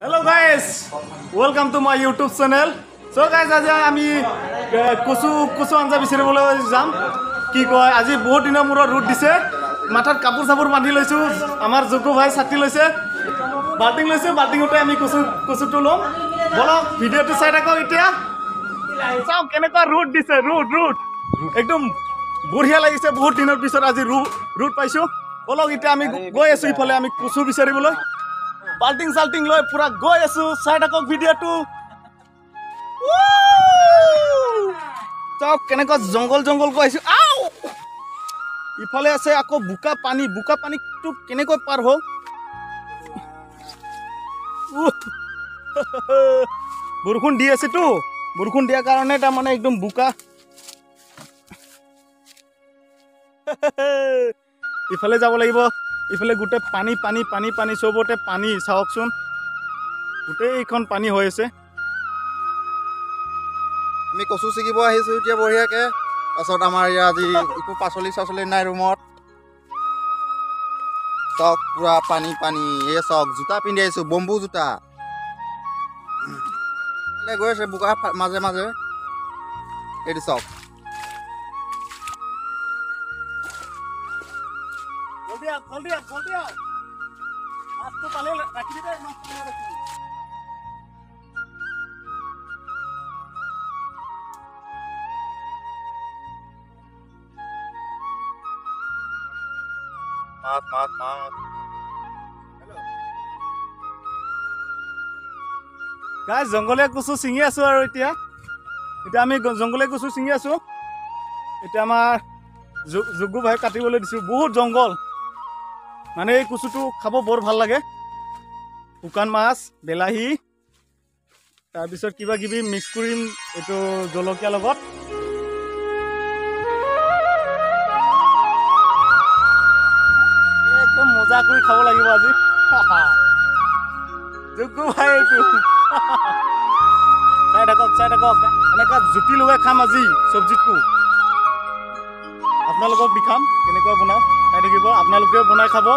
Hello guys, welcome to my YouTube channel. So guys, আজি আমি কুচু আঞ্জা বিচাৰিবলৈ যাম। কি কয় আজি বহুত দিনৰ মূৰত ৰ'দ দিছে। মাথাত কাপোৰ চাপোৰ বান্ধি লৈছো। আমাৰ জুকু ভাই ছাতি লৈছে। বাল্টিং লৈছে। বাল্টিংতে আমি কুচুটো ল'ম। বলক ভিডিঅ'টো চাই থাকক এতিয়া। চাওক কেনেকুৱা ৰ'দ দিছে। ৰ'দ একদম বঢ়িয়া লাগিছে। বহুত দিনৰ পিছত আজি ৰ'দ পাইছো। বলক এতিয়া আমি গৈ আছো ইফালে আমি কুচু বিচাৰিবলৈ। বাল্টিং চাল্টিং লৈ পুৰা গৈ আছো। চাই থাকক ভিডিঅ'টো। চাওক কেনেকুৱা জংগল গৈ আছো। ইফালে আছে আকৌ বোকা পানীটো কেনেকৈ পাৰ হওঁ। বৰষুণ দি আছেতো। বৰষুণ দিয়াৰ কাৰণে তাৰমানে একদম বোকা। ইফালে যাব লাগিব। ইফালে গোটেই পানী চবতে পানী। চাওকচোন গোটেই এইখন পানী হৈ আছে। আমি কচু ছিগিব আহিছো এতিয়া বঢ়িয়াকে। তাৰপিছত আমাৰ ইয়াত আজি একো পাচলি নাই ৰুমত। চাওক পুৰা পানী এই চাওক জোতা পিন্ধি আহিছো বম্বু জোতা। গৈ আছে বোকা মাজে এইটো চাওক। জলদি আও। মাছটো পালে ৰাখি দিবা। মাছটো ৰাখি মাছ। গাইজ জংঘলীয়া কচু ছিঙি আছো আৰু এতিয়া আমি জংঘলীয়া কচু ছিঙি আছো। এতিয়া আমাৰ জুগু ভাই কাটিবলৈ দিছো। বহুত জংঘল মানে এই কচুটো খাব বৰ ভাল লাগে। শুকান মাছ বিলাহী তাৰপিছত কিবা কিবি মিক্স কৰিম এইটো জলকীয়া লগত। একদম মজা কৰি খাব লাগিব আজি। জুগু ভাই এইটো চাই থাকক এনেকুৱা জুতি লগাই খাম আজি চব্জিটো। আপোনালোকক দেখাম কেনেকৈ বনাওঁ। চাই থাকিব। আপোনালোকেও বনাই খাব।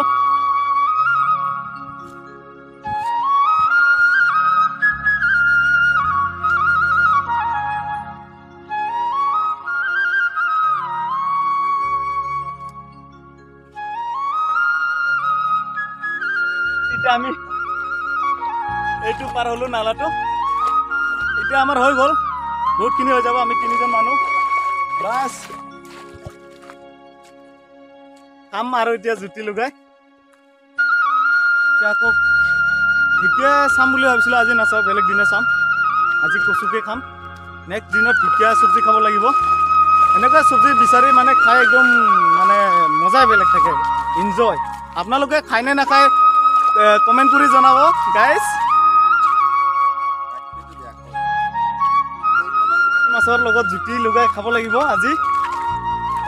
এতিয়া আমি এইটো পাৰ হলো নালাটো। এতিয়া আমাৰ হৈ গ'ল। বহুতখিনি হৈ যাব। আমি 3জন মানুহ বাছ খাম আৰু এতিয়া জুতি লগাই। এতিয়া আকৌ ঢেকীয়া চাম বুলি ভাবিছিলোঁ। আজি নাচাওঁ, বেলেগ দিনে চাম। আজি কচুকে খাম। নেক্সট দিনত ঢেকীয়া চব্জি খাব লাগিব। এনেকুৱা চব্জি বিচাৰি মানে খাই একদম মানে মজাই বেলেগ থাকে। ইনজয়। আপোনালোকে খায় নে নাখায় কমেণ্ট কৰি জনাব গাইজ। মাছৰ লগত জুতি লগাই খাব লাগিব আজি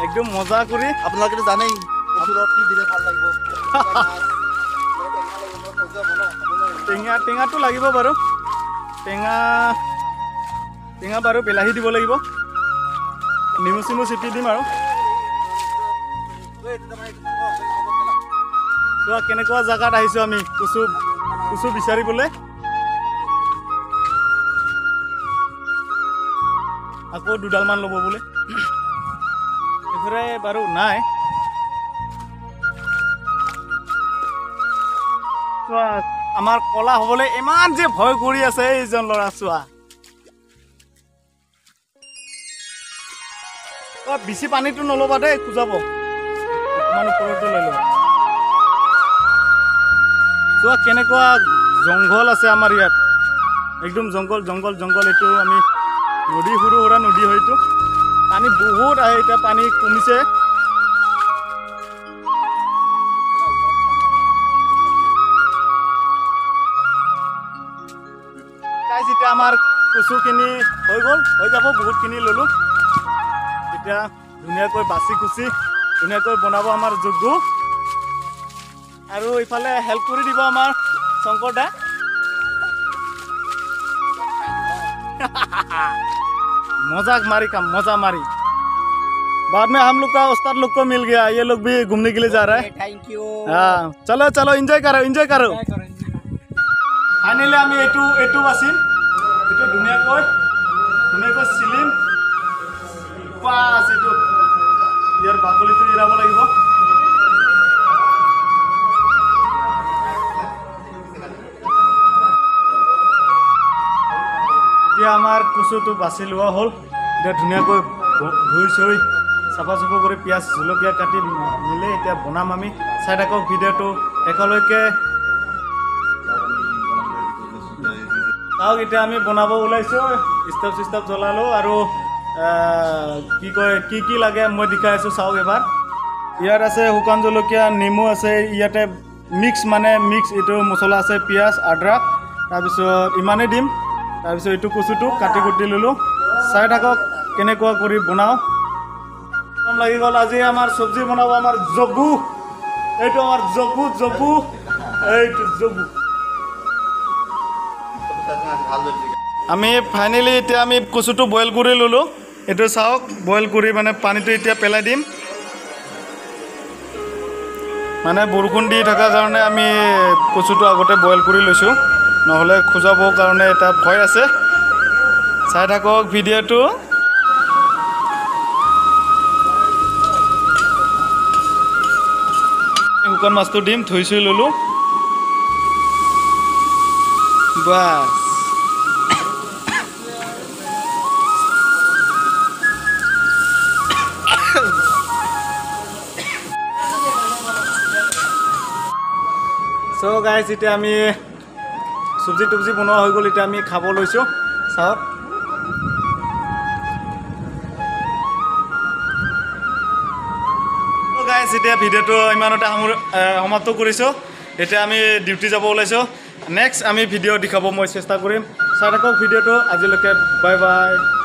একদম মজা কৰি। আপোনালোকেতো জানেই কচুৰত কি দিলে ভাল লাগিব। টেঙাটো লাগিব বাৰু। টেঙা বাৰু বিলাহী দিব লাগিব। নেমু চেমু চিপি দিম আৰু। চোৱা কেনেকুৱা জেগাত আহিছো আমি কচু বিচাৰিবলৈ। আকৌ 2ডালমান ল'ব বোলে। এইফালে বাৰু নাই। চোৱা আমাৰ কলা হ'বলৈ ইমান যে ভয় কৰি আছে এইজন ল'ৰা। চোৱা বেছি পানীটো নল'বা দেই, খোজাব। অকণমান ওপৰতো লৈ ল'বা। চোৱা কেনেকুৱা জংঘল আছে আমাৰ ইয়াত। একদম জংঘল। এইটো আমি নদী, সৰু সুৰা নদী হয়তো। পানী বহুত আহে। এতিয়া পানী কমিছে। এতিয়া আমাৰ কচুখিনি হৈ গ'ল। হৈ যাব। বহুতখিনি ল'লোঁ। এতিয়া ধুনীয়াকৈ বাচি কুচি ধুনীয়াকৈ বনাব আমাৰ জুগু। আৰু ইফালে হেল্প কৰি দিব আমাৰ শংকৰ দা। मजाक मारी का मजा मारी। बाद में हम लोग का उस्ताद लोग को मिल गया। ये लोग भी घूमने के लिए जा रहा है। Thank you. हाँ चलो एंजॉय करो। ফাইনেলি আমি এইটো বাচিম এইটো ধুনীয়াকৈ চিলিম বাছ এইটো ইয়াৰ বাকলিটো এৰাব লাগিব এতিয়া আমাৰ কচুটো বাছি লোৱা হ'ল এতিয়া ধুনীয়াকৈ ধুই চুই চাফা চুফা কৰি পিঁয়াজ জলকীয়া কাটি মিলি এতিয়া বনাম আমি চাই থাকক ভিডিঅ'টো একেলগে চাওক এতিয়া আমি বনাব ওলাইছোঁ ষ্টাভ চিষ্টাভ জ্বলালোঁ আৰু কি কয় কি লাগে মই দেখাই আছোঁ চাওক এবাৰ ইয়াত আছে শুকান জলকীয়া নেমু আছে ইয়াতে মিক্স এইটো মছলা আছে পিঁয়াজ আদা তাৰপিছত ইমানেই দিম তাৰপিছত এইটো কচুটো কাটি কুটি ল'লোঁ চাই থাকক কেনেকুৱা কৰি বনাওঁ লাগি গ'ল আজি আমাৰ চব্জি বনাব আমাৰ জগু এইটো আমাৰ জগু এইটো জগু আমি ফাইনেলি এতিয়া আমি কচুটো বইল কৰি ল'লোঁ এইটো চাওক বইল কৰি পানীটো এতিয়া পেলাই দিম বৰষুণ দি থকাৰ কাৰণে আমি কচুটো আগতে বইল কৰি লৈছোঁ নহ'লে খোজাবৰ কাৰণে এটা ভয় আছে চাই থাকক ভিডিঅ'টো শুকান মাছটো দিম ধুই চুই ল'লোঁ বাছ চ' গাইজ এতিয়া আমি চব্জি টব্জি বনোৱা হৈ গ'ল এতিয়া আমি খাব লৈছোঁ চাওক গাইজ এতিয়া ভিডিঅ'টো ইমানতে সমাপ্ত কৰিছোঁ এতিয়া আমি ডিউটি যাব ওলাইছোঁ নেক্সট আমি ভিডিঅ' দেখাব মই চেষ্টা কৰিম চাই থাকক ভিডিঅ'টো আজিলৈকে বাই বাই